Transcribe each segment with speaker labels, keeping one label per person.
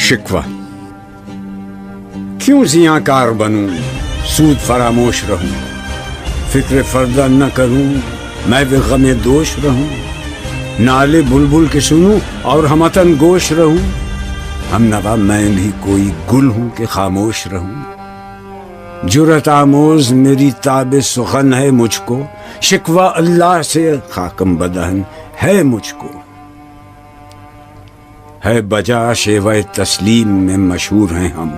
Speaker 1: شکوہ کیوں زیاں بنوں سود فراموش رہوں فکر فردہ نہ کروں میں بھی غم دوش رہوں نالے بلبل کے سنوں اور ہمتن گوش رہوں ہم نوا میں بھی کوئی گل ہوں کہ خاموش رہوں جرت آموز میری تاب سخن ہے مجھ کو شکوہ اللہ سے خاکم بدہن ہے مجھ کو ہے بجا شیوہ تسلیم میں مشہور ہیں ہم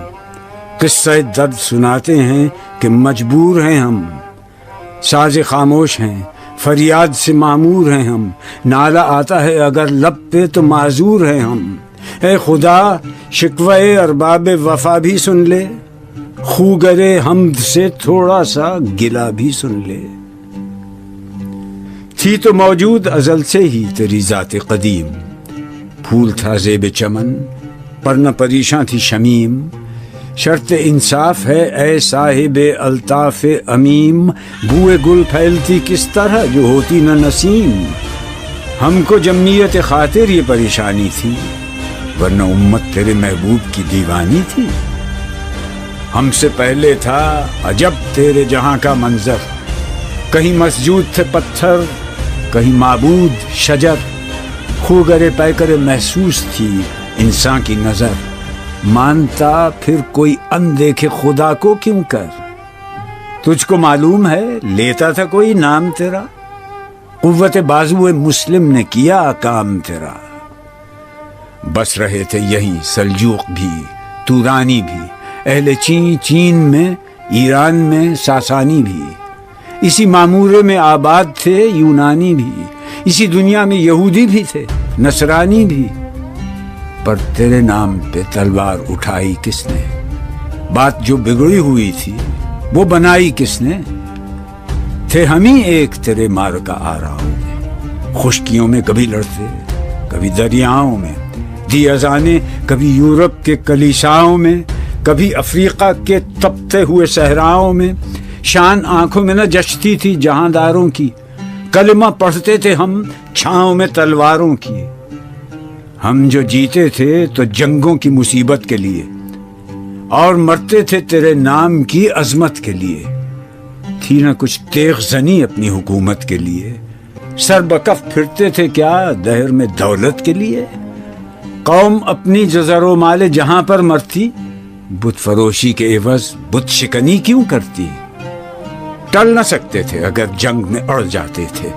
Speaker 1: قصہ درد سناتے ہیں کہ مجبور ہیں ہم ساز خاموش ہیں فریاد سے معمور ہیں ہم نالہ آتا ہے اگر لب پہ تو معذور ہیں ہم اے خدا شکوہ ارباب وفا بھی سن لے خوگر حمد سے تھوڑا سا گلا بھی سن لے تھی تو موجود ازل سے ہی تیری ذات قدیم پھول تھا زیب چمن پر نہ پریشاں تھی شمیم شرط انصاف ہے اے صاحب الطاف امیم بوئے گل پھیلتی کس طرح جو ہوتی نہ نسیم ہم کو جمعیت خاطر یہ پریشانی تھی ورنہ امت تیرے محبوب کی دیوانی تھی ہم سے پہلے تھا عجب تیرے جہاں کا منظر کہیں مسجود تھے پتھر کہیں معبود شجر خوگر پیکر محسوس تھی انسان کی نظر مانتا پھر کوئی اندیکھے خدا کو کیوں کر تجھ کو معلوم ہے لیتا تھا کوئی نام تیرا قوت بازو مسلم نے کیا کام تیرا بس رہے تھے یہیں سلجوق بھی تورانی بھی اہل چین میں ایران میں ساسانی بھی اسی معمورے میں آباد تھے یونانی بھی اسی دنیا میں یہودی بھی تھے نصرانی بھی پر تیرے نام پہ تلوار اٹھائی کس نے بات جو بگڑی ہوئی تھی وہ بنائی کس نے تھے ہم ہی ایک تیرے مار کا آراؤں میں خشکیوں میں کبھی لڑتے کبھی دریاؤں میں دی اذانیں کبھی یورپ کے کلیساؤں میں کبھی افریقہ کے تپتے ہوئے صحراؤں میں شان آنکھوں میں نہ جچتی تھی جہانداروں کی کلمہ پڑھتے تھے ہم چھاؤں میں تلواروں کی ہم جو جیتے تھے تو جنگوں کی مصیبت کے لیے اور مرتے تھے تیرے نام کی عظمت کے لیے تھی نہ کچھ تیغ زنی اپنی حکومت کے لیے سر بکف پھرتے تھے کیا دہر میں دولت کے لیے قوم اپنی جزر و مال جہاں پر مرتی بت فروشی کے عوض بت شکنی کیوں کرتی ٹل نہ سکتے تھے اگر جنگ میں اڑ جاتے تھے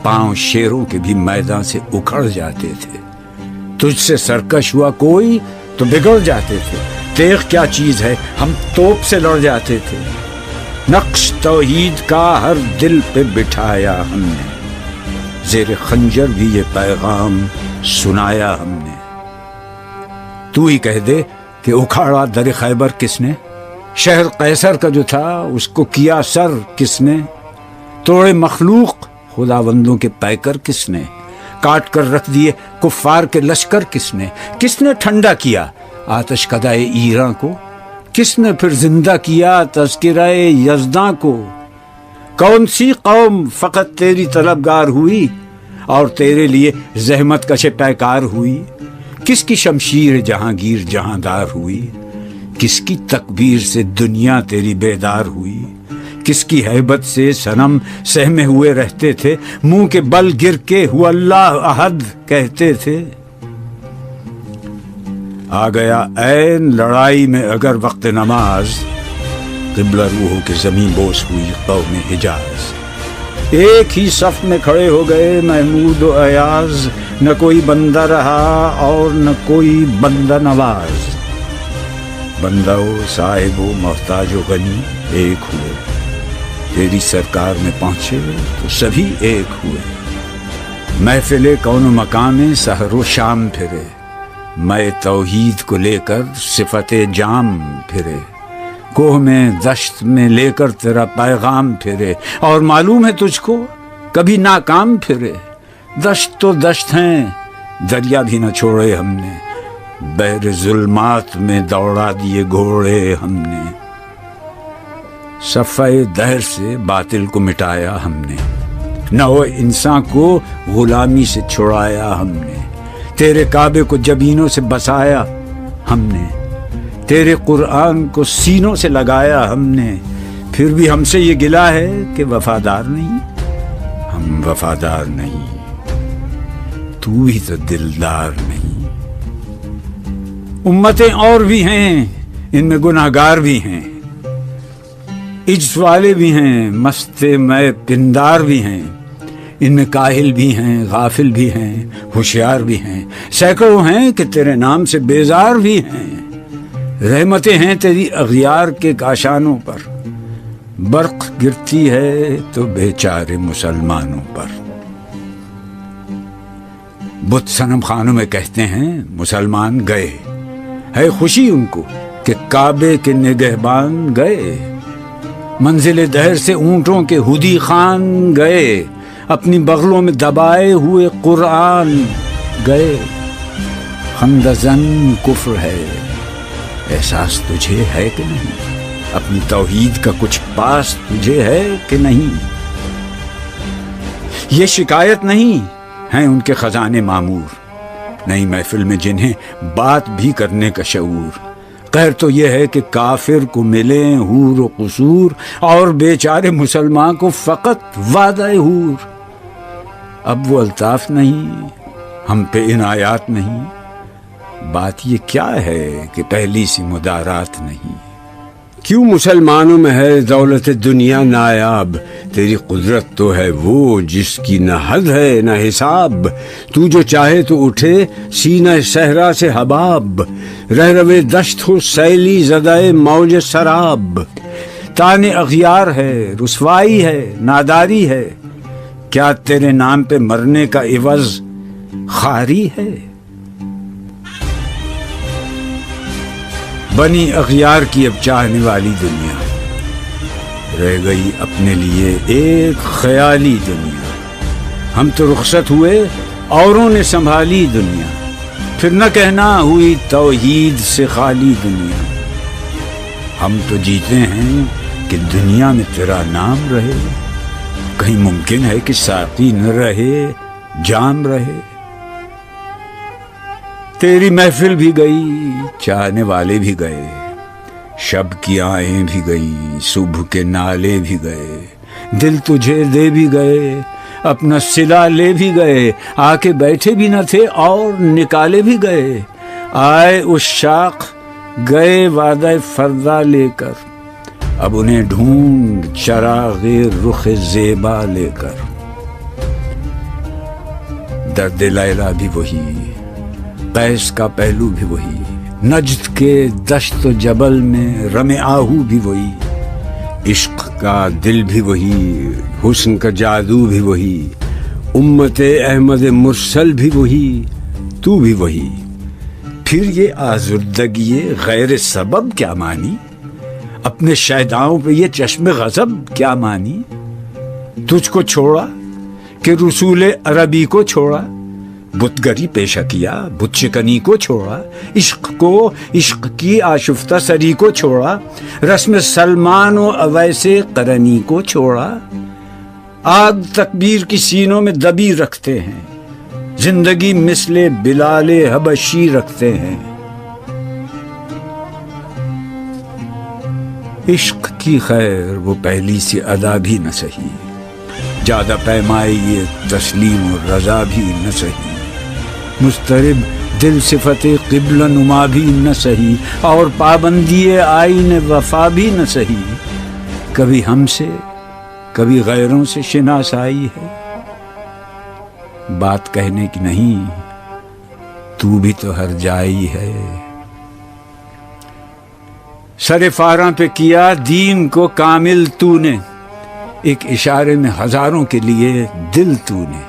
Speaker 1: پاؤں شیروں کے بھی میدان سے اکھڑ جاتے تھے تجھ سے سرکش ہوا کوئی تو بگڑ جاتے تھے تیغ کیا چیز ہے ہم توپ سے لڑ جاتے تھے نقش توحید کا ہر دل پہ بٹھایا ہم نے زیر خنجر بھی یہ پیغام سنایا ہم نے تو ہی کہہ دے کہ اکھاڑا در خیبر کس نے شہر قیصر کا جو تھا اس کو کیا سر کس نے توڑے مخلوق خداوندوں کے پیکر کس نے کاٹ کر رکھ دیے کفار کے لشکر کس نے ٹھنڈا کیا آتش کدائے ایراں کو کس نے پھر زندہ کیا تذکرہ یزداں کو کون سی قوم فقط تیری طلبگار ہوئی اور تیرے لیے زحمت کش پیکار ہوئی کس کی شمشیر جہانگیر جہاندار ہوئی کس کی تکبیر سے دنیا تیری بیدار ہوئی کس کی ہیبت سے صنم سہمے ہوئے رہتے تھے منہ کے بل گر کے ہوا اللہ احد کہتے تھے آ گیا عین لڑائی میں اگر وقت نماز قبلہ روحوں کے زمین بوس ہوئی قوم حجاز ایک ہی صف میں کھڑے ہو گئے محمود و ایاز نہ کوئی بندہ رہا اور نہ کوئی بندہ نواز بندہ و صاحب و محتاج و غنی ایک ہوئے تیری سرکار میں پہنچے تو سبھی ایک ہوئے محفل کون و مقام میں سحر و شام پھرے میں توحید کو لے کر صفت جام پھرے کوہ میں دشت میں لے کر تیرا پیغام پھرے اور معلوم ہے تجھ کو کبھی ناکام پھرے دشت تو دشت ہیں دریا بھی نہ چھوڑے ہم نے بحر ظلمات میں دوڑا دیے گھوڑے ہم نے صفحہ دہر سے باطل کو مٹایا ہم نے نو انسان کو غلامی سے چھڑایا ہم نے تیرے کعبے کو جبینوں سے بسایا ہم نے، تیرے قرآن کو سینوں سے لگایا ہم نے، پھر بھی ہم سے یہ گلہ ہے کہ وفادار نہیں۔ ہم وفادار نہیں، تو بھی تو دلدار نہیں۔ امتیں اور بھی ہیں، ان میں گناہگار بھی ہیں، عجز والے بھی ہیں، مست میں پندار بھی ہیں، ان میں کاہل بھی ہیں، غافل بھی ہیں، ہوشیار بھی ہیں، سینکڑوں ہیں کہ تیرے نام سے بیزار بھی ہیں۔ رحمتیں ہیں تیری اغیار کے کاشانوں پر، برق گرتی ہے تو بیچارے مسلمانوں پر۔ بت صنم خانوں میں کہتے ہیں مسلمان گئے، ہے خوشی ان کو کہ کعبے کے نگہبان گئے۔ منزل دہر سے اونٹوں کے ہدی خان گئے، اپنی بغلوں میں دبائے ہوئے قرآن گئے۔ خندزن کفر ہے، احساس تجھے ہے کہ نہیں؟ اپنی توحید کا کچھ پاس تجھے ہے کہ نہیں؟ یہ شکایت نہیں ہیں ان کے خزانے معمور، نئی محفل میں جنہیں بات بھی کرنے کا شعور۔ قہر تو یہ ہے کہ کافر کو ملے حور و قصور، اور بیچارے مسلمان کو فقط وعدہ حور۔ اب وہ الطاف نہیں، ہم پہ عنایات نہیں، بات یہ کیا ہے کہ پہلی سی مدارات نہیں۔
Speaker 2: کیوں مسلمانوں میں ہے دولت دنیا نایاب؟ تیری قدرت تو ہے وہ جس کی نہ حد ہے نہ حساب۔ تو جو چاہے تو اٹھے سینہ صحرا سے حباب، رہ روے دشت ہو سیلی زدہ موج سراب۔ تان اغیار ہے، رسوائی ہے، ناداری ہے، کیا تیرے نام پہ مرنے کا عوض خاری ہے؟ بنی اغیار کی اب چاہنے والی دنیا، رہ گئی اپنے لیے ایک خیالی دنیا۔ ہم تو رخصت ہوئے، اوروں نے سنبھالی دنیا، پھر نہ کہنا ہوئی توحید سے خالی دنیا۔ ہم تو جیتے ہیں کہ دنیا میں تیرا نام رہے، کہیں ممکن ہے کہ ساقی نہ رہے جام رہے۔ تیری محفل بھی گئی، چاہنے والے بھی گئے، شب کی آہیں بھی گئیں، صبح کے نالے بھی گئے، دل تجھے دے بھی گئے، اپنا صلہ لے بھی گئے، آ کے بیٹھے بھی نہ تھے اور نکالے بھی گئے۔ آئے عشاق گئے وعدہ فردا لے کر، اب انہیں ڈھونڈ چراغ رخ زیبا لے کر۔ درد لیلا بھی وہی، قیس کا پہلو بھی وہی، نجد کے دشت و جبل میں رم آہو بھی وہی، عشق کا دل بھی وہی، حسن کا جادو بھی وہی، امت احمد مرسل بھی وہی، تو بھی وہی۔ پھر یہ آزردگی غیر سبب کیا مانی؟ اپنے شیداؤں پہ یہ چشم غضب کیا مانی؟ تجھ کو چھوڑا کہ رسول عربی کو چھوڑا، بت گری پیشہ کیا، بت شکنی کو چھوڑا، عشق کو، عشق کی آشفتہ سری کو چھوڑا، رسم سلمان و اویس قرنی کو چھوڑا۔ آگ تکبیر کی سینوں میں دبی رکھتے ہیں، زندگی مثل بلال حبشی رکھتے ہیں۔ عشق کی خیر وہ پہلی سی ادا بھی نہ سہی، زیادہ پیمائی یہ تسلیم و رضا بھی نہ سہی، مضطرب دل صفت قبلہ نما بھی نہ سہی، اور پابندی آئین وفا بھی نہ سہی۔ کبھی ہم سے کبھی غیروں سے شناسائی ہے، بات کہنے کی نہیں، تو بھی تو ہر جائی ہے۔ سر فاراں پہ کیا دین کو کامل تو نے، ایک اشارے میں ہزاروں کے لیے دل تو نے،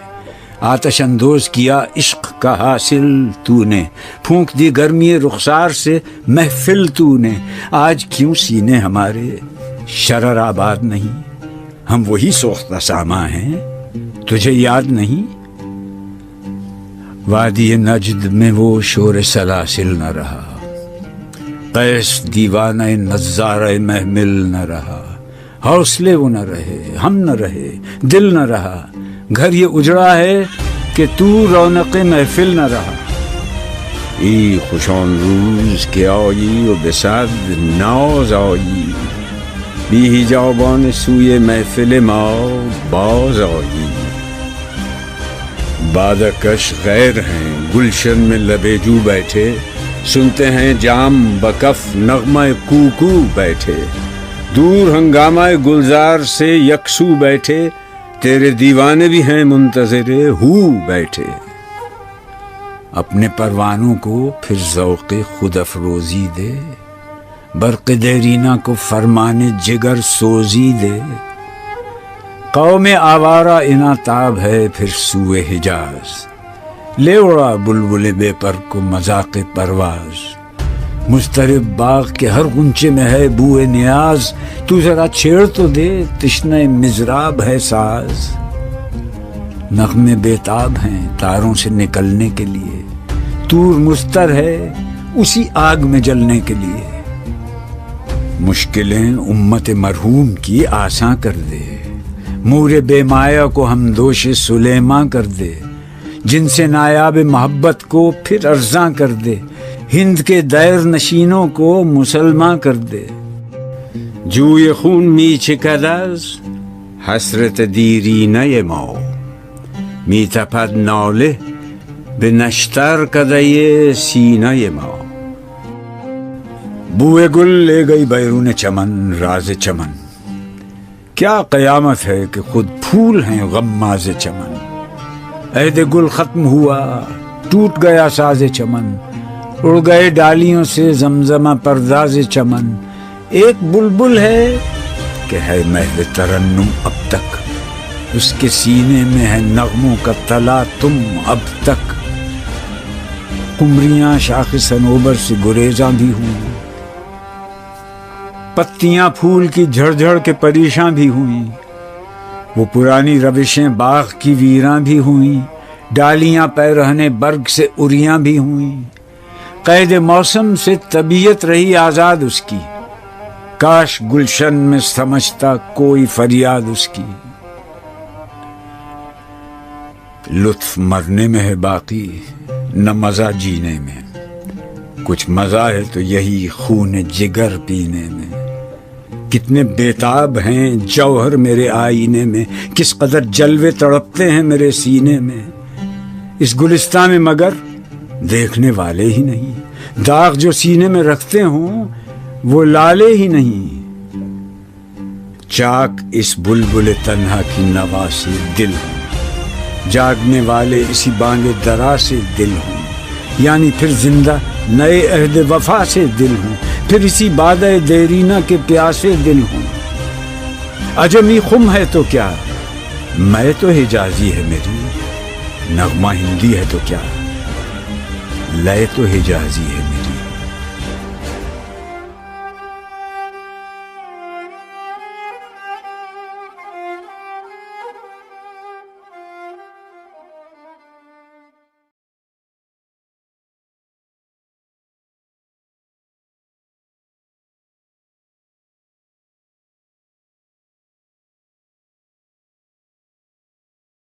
Speaker 2: آتش اندوز کیا عشق کا حاصل تو نے، پھونک دی گرمی رخسار سے محفل تو نے۔ آج کیوں سینے ہمارے شرر آباد نہیں؟ ہم وہی سوختہ ساما ہیں، تجھے یاد نہیں؟ وادی نجد میں وہ شور سلاسل نہ رہا، قیس دیوانہ نظارہ محمل نہ رہا، حوصلے وہ نہ رہے، ہم نہ رہے، دل نہ رہا، گھر یہ اجڑا ہے کہ تو رونق محفل نہ رہا۔
Speaker 1: ای خوشان روز که آیی و به صد ناز آیی، بی حجابان سوی محفل ما باز آیی. بادکش غیر ہیں گلشن میں لبے جو بیٹھے، سنتے ہیں جام بکف نغمہ کوکو بیٹھے، دور ہنگامہ گلزار سے یکسو بیٹھے، تیرے دیوانے بھی ہیں منتظر ہو بیٹھے. اپنے پروانوں کو پھر ذوق خود افروزی دے، برق دیرینہ کو فرمان جگر سوزی دے. قوم آوارہ اناتاب ہے پھر سوئے حجاز، لے اڑا بلبل بے پر کو مذاق پرواز. مضطرب باغ کے ہر غنچے میں ہے بوئے نیاز، تو ذرا چھیڑ تو دے تشنہ مضراب ہے ساز. نغمے بیتاب ہیں تاروں سے نکلنے کے لیے، طور مستر ہے اسی آگ میں جلنے کے لیے. مشکلیں امت مرحوم کی آساں کر دے، مور بے مایا کو ہم دوش سلیماں کر دے. جن سے نایاب محبت کو پھر ارزاں کر دے، ہند کے دیر نشینوں کو مسلماں کر دے. جوی خون می چکد از حسرت دیرینه ما، می تپد ناله به نشتر کدۀ سینه ما. بوئے گل لے گئی بیرون چمن راز چمن، کیا قیامت ہے کہ خود پھول ہیں غماز چمن. عہد گل ختم ہوا ٹوٹ گیا ساز چمن، اڑ گئے ڈالیوں سے زمزمہ پرداز چمن. ایک بلبل ہے کہ ہے محو ترنم اب تک، اس کے سینے میں ہے نغموں کا تلا تم اب تک. قمریاں شاخ صنوبر سے گریزاں بھی ہوئیں، پتیاں پھول کی جھڑ جھڑ کے پریشاں بھی ہوئیں. وہ پرانی روشیں باغ کی ویراں بھی ہوئیں، ڈالیاں پیرہنے برگ سے اریاں بھی ہوئیں. قید موسم سے طبیعت رہی آزاد اس کی، کاش گلشن میں سمجھتا کوئی فریاد اس کی. لطف مرنے میں ہے باقی نہ مزہ جینے میں، کچھ مزہ ہے تو یہی خون جگر پینے میں. کتنے بیتاب ہیں جوہر میرے آئینے میں، کس قدر جلوے تڑپتے ہیں میرے سینے میں. اس گلستان میں مگر دیکھنے والے ہی نہیں، داغ جو سینے میں رکھتے ہوں وہ لالے ہی نہیں. چاک اس بلبل تنہا کی نوا سے دل ہوں، جاگنے والے اسی بانگ درا سے دل ہوں. یعنی پھر زندہ نئے عہد وفا سے دل ہوں، پھر اسی بادۂ دیرینہ کے پیاسے دل ہوں. عجمی خم ہے تو کیا، میں تو حجازی ہے میری، نغمہ ہندی ہے تو کیا، لے تو حجازی ہے میری.